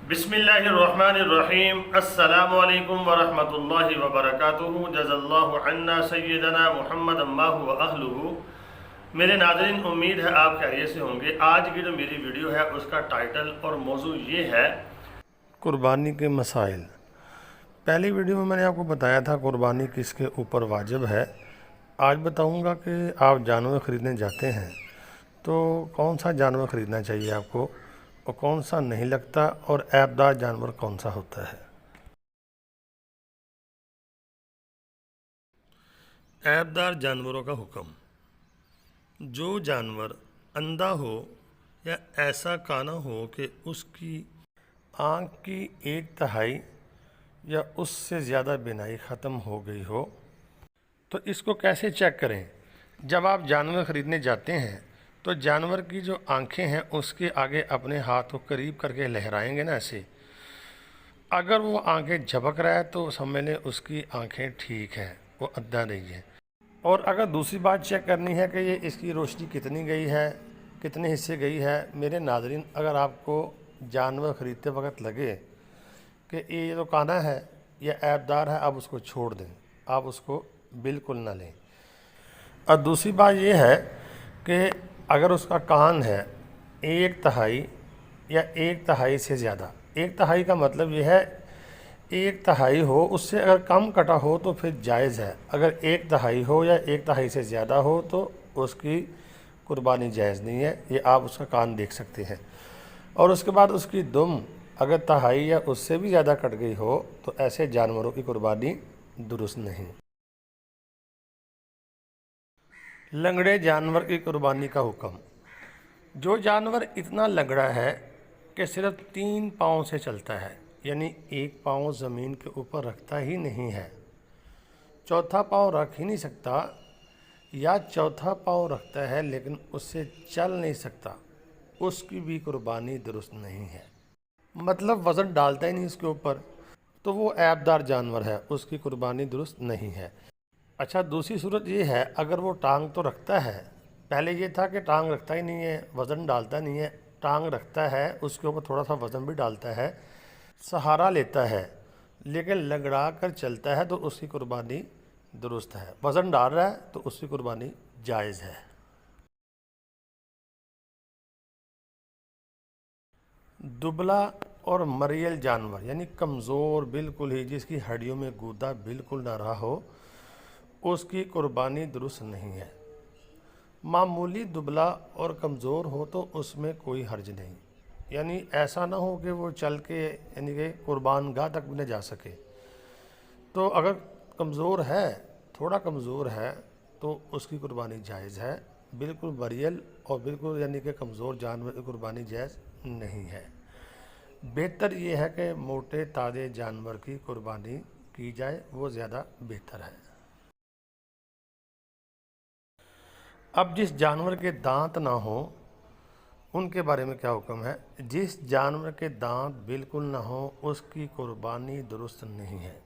बिस्मिल्लाहिर्रहमानिर्रहीम। अस्सलामु अलैकुम वरहमतुल्लाहि वबरकातुहू। जज़ल्लाहु अन्ना सय्यदना मुहम्मद अम्माहु व अहलुहु। मेरे नाज़रीन, उम्मीद है आप खैरियत से होंगे। आज की जो मेरी वीडियो है उसका टाइटल और मौजू ये है कुर्बानी के मसाइल। पहली वीडियो में मैंने आपको बताया था कुर्बानी किसके ऊपर वाजिब है। आज बताऊंगा कि आप जानवर ख़रीदने जाते हैं तो कौन सा जानवर ख़रीदना चाहिए आपको और कौन सा नहीं लगता, और ऐबदार जानवर कौन सा होता है। ऐबदार जानवरों का हुक्म। जो जानवर अंधा हो या ऐसा काना हो कि उसकी आँख की एक तिहाई या उससे ज़्यादा बीनाई ख़त्म हो गई हो, तो इसको कैसे चेक करें। जब आप जानवर ख़रीदने जाते हैं तो जानवर की जो आंखें हैं उसके आगे अपने हाथ को करीब करके लहराएंगे ना ऐसे। अगर वो आंखें झपक रहा है तो समझ लें उसकी आंखें ठीक हैं, वो अंधा नहीं है। और अगर दूसरी बात चेक करनी है कि ये इसकी रोशनी कितनी गई है, कितने हिस्से गई है। मेरे नाज़रीन, अगर आपको जानवर ख़रीदते वक्त लगे कि ये जो काना है या ऐबदार है, आप उसको छोड़ दें, आप उसको बिल्कुल ना लें। और दूसरी बात ये है कि अगर उसका कान है एक तिहाई या एक तिहाई से ज़्यादा, एक तिहाई का मतलब ये है एक तिहाई हो, उससे अगर कम कटा हो तो फिर जायज़ है। अगर एक तिहाई हो या एक तिहाई से ज़्यादा हो तो उसकी कुर्बानी जायज़ नहीं है। ये आप उसका कान देख सकते हैं। और उसके बाद उसकी दुम अगर तिहाई या उससे भी ज़्यादा कट गई हो तो ऐसे जानवरों की कुर्बानी दुरुस्त नहीं। लंगड़े जानवर की कुर्बानी का हुक्म। जो जानवर इतना लंगड़ा है कि सिर्फ 3 पाँव से चलता है, यानी एक पाँव ज़मीन के ऊपर रखता ही नहीं है, चौथा पाँव रख ही नहीं सकता, या चौथा पाँव रखता है लेकिन उससे चल नहीं सकता, उसकी भी कुर्बानी दुरुस्त नहीं है। मतलब वज़न डालता ही नहीं उसके ऊपर, तो वो ऐबदार जानवर है, उसकी कुर्बानी दुरुस्त नहीं है। अच्छा, दूसरी सूरत ये है, अगर वो टांग तो रखता है, पहले ये था कि टांग रखता ही नहीं है, वज़न डालता नहीं है, टांग रखता है, उसके ऊपर थोड़ा सा वज़न भी डालता है, सहारा लेता है, लेकिन लंगड़ा कर चलता है, तो उसकी कुर्बानी दुरुस्त है। वज़न डाल रहा है तो उसकी कुर्बानी जायज़ है। दुबला और मरियल जानवर, यानी कमज़ोर बिल्कुल ही, जिसकी हड्डियों में गूदा बिल्कुल ना रहा हो, उसकी कुर्बानी दुरुस्त नहीं है। मामूली दुबला और कमज़ोर हो तो उसमें कोई हर्ज नहीं, यानी ऐसा ना हो कि वो चल के यानी कि कुर्बान गाह तक भी न जा सके। तो अगर कमज़ोर है, थोड़ा कमज़ोर है, तो उसकी कुर्बानी जायज़ है। बिल्कुल मरियल और बिल्कुल यानी कि कमज़ोर जानवर की कुर्बानी जायज़ नहीं है। बेहतर ये है कि मोटे ताज़े जानवर की कुर्बानी की जाए, वो ज़्यादा बेहतर है। अब जिस जानवर के दांत ना हो उनके बारे में क्या हुक्म है। जिस जानवर के दांत बिल्कुल ना हो उसकी कुर्बानी दुरुस्त नहीं है।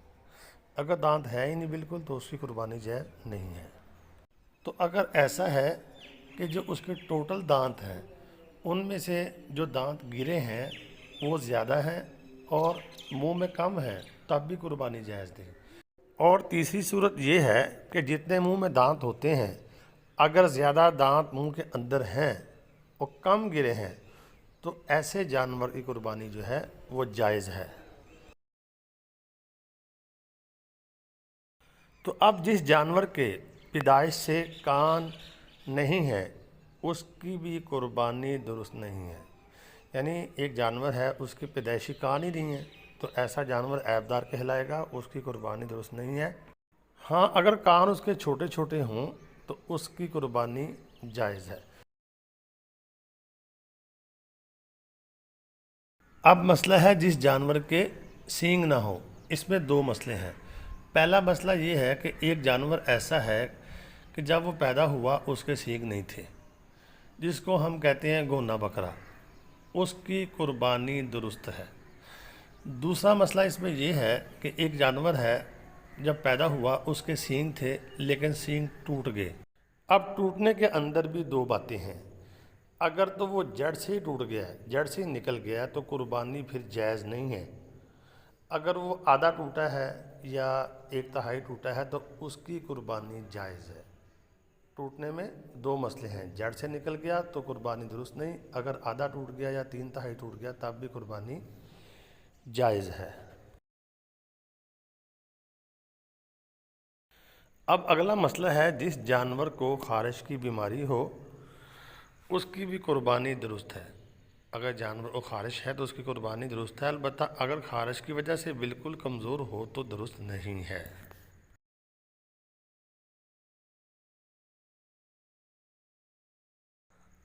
अगर दांत है ही नहीं बिल्कुल तो उसकी कुर्बानी जायज़ नहीं है। तो अगर ऐसा है कि जो उसके टोटल दांत हैं उनमें से जो दांत गिरे हैं वो ज़्यादा हैं और मुंह में कम है, तब भी कुर्बानी जायज़ नहीं। और तीसरी सूरत ये है कि जितने मुंह में दांत होते हैं, अगर ज़्यादा दांत मुंह के अंदर हैं और कम गिरे हैं तो ऐसे जानवर की कुर्बानी जो है वो जायज़ है। तो अब जिस जानवर के पैदाइश से कान नहीं है उसकी भी कुर्बानी दुरुस्त नहीं है। यानी एक जानवर है उसकी पैदाइशी कान ही नहीं है तो ऐसा जानवर ऐबदार कहलाएगा, उसकी कुर्बानी दुरुस्त नहीं है। हाँ, अगर कान उसके छोटे छोटे हों तो उसकी कुर्बानी जायज़ है। अब मसला है जिस जानवर के सींग ना हो। इसमें 2 मसले हैं। पहला मसला ये है कि एक जानवर ऐसा है कि जब वो पैदा हुआ उसके सींग नहीं थे, जिसको हम कहते हैं गोना बकरा, उसकी कुर्बानी दुरुस्त है। दूसरा मसला इसमें यह है कि एक जानवर है जब पैदा हुआ उसके सींग थे लेकिन सींग टूट गए। अब टूटने के अंदर भी 2 बातें हैं। اگر تو وہ جڑ سے ہی ٹوٹ گیا ہے، جڑ سے ہی نکل گیا ہے، تو قربانی پھر جائز نہیں ہے۔ اگر وہ آدھا ٹوٹا ہے یا 1/3 ٹوٹا ہے تو اس کی قربانی جائز ہے۔ ٹوٹنے میں 2 مسئلے ہیں، جڑ سے نکل گیا تو قربانی درست نہیں، اگر آدھا ٹوٹ گیا یا 3/4 ٹوٹ گیا تب بھی قربانی جائز ہے۔ اب اگلا مسئلہ ہے، جس جانور کو خارش کی بیماری ہو اس کی بھی قربانی درست ہے۔ اگر جانور کو خارش ہے تو اس کی قربانی درست ہے، البتہ اگر خارش کی وجہ سے بالکل کمزور ہو تو درست نہیں ہے۔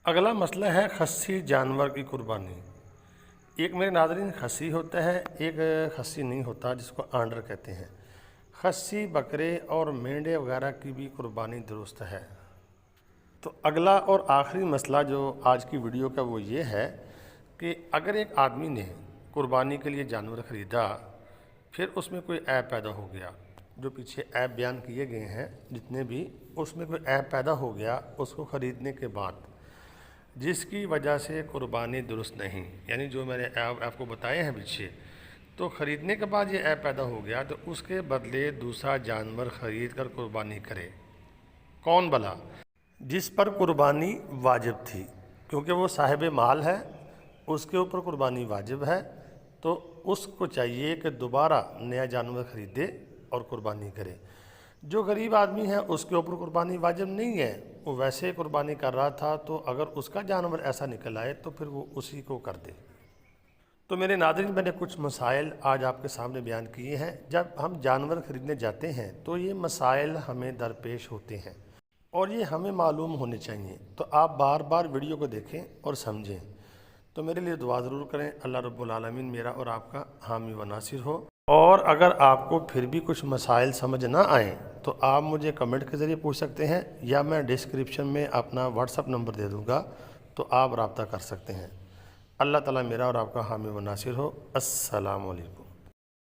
اگلا مسئلہ ہے خصی جانور کی قربانی۔ ایک میرے ناظرین خصی ہوتا ہے، ایک خصی نہیں ہوتا جس کو آنڈر کہتے ہیں۔ خصی بکرے اور مینڈے وغیرہ کی بھی قربانی درست ہے۔ تو اگلا اور آخری مسئلہ جو آج کی ویڈیو کا وہ یہ ہے کہ اگر ایک آدمی نے قربانی کے لیے جانور خریدا، پھر اس میں کوئی عیب پیدا ہو گیا، جو پیچھے عیب بیان کیے گئے ہیں جتنے بھی، اس میں کوئی عیب پیدا ہو گیا اس کو خریدنے کے بعد، جس کی وجہ سے قربانی درست نہیں، یعنی جو میں نے عیب آپ کو بتائے ہیں پیچھے، تو خریدنے کے بعد یہ عیب پیدا ہو گیا تو اس کے بدلے دوسرا جانور خرید کر قربانی کرے۔ کون بھلا؟ جس پر قربانی واجب تھی، کیونکہ وہ صاحب مال ہے، اس کے اوپر قربانی واجب ہے، تو اس کو چاہیے کہ دوبارہ نیا جانور خریدے اور قربانی کرے۔ جو غریب آدمی ہے اس کے اوپر قربانی واجب نہیں ہے، وہ ویسے قربانی کر رہا تھا، تو اگر اس کا جانور ایسا نکل آئے تو پھر وہ اسی کو کر دے۔ تو میرے ناظرین، میں نے کچھ مسائل آج آپ کے سامنے بیان کیے ہیں۔ جب ہم جانور خریدنے جاتے ہیں تو یہ مسائل ہمیں درپیش ہوتے ہیں اور یہ ہمیں معلوم ہونے چاہیے، تو آپ بار بار ویڈیو کو دیکھیں اور سمجھیں۔ تو میرے لیے دعا ضرور کریں، اللہ رب العالمین میرا اور آپ کا حامی و ناصر ہو۔ اور اگر آپ کو پھر بھی کچھ مسائل سمجھ نہ آئیں تو آپ مجھے کمنٹ کے ذریعے پوچھ سکتے ہیں، یا میں ڈسکرپشن میں اپنا واٹس اپ نمبر دے دوں گا تو آپ رابطہ کر سکتے ہیں۔ اللہ تعالیٰ میرا اور آپ کا حامی و ناصر ہو۔ السلام علیکم۔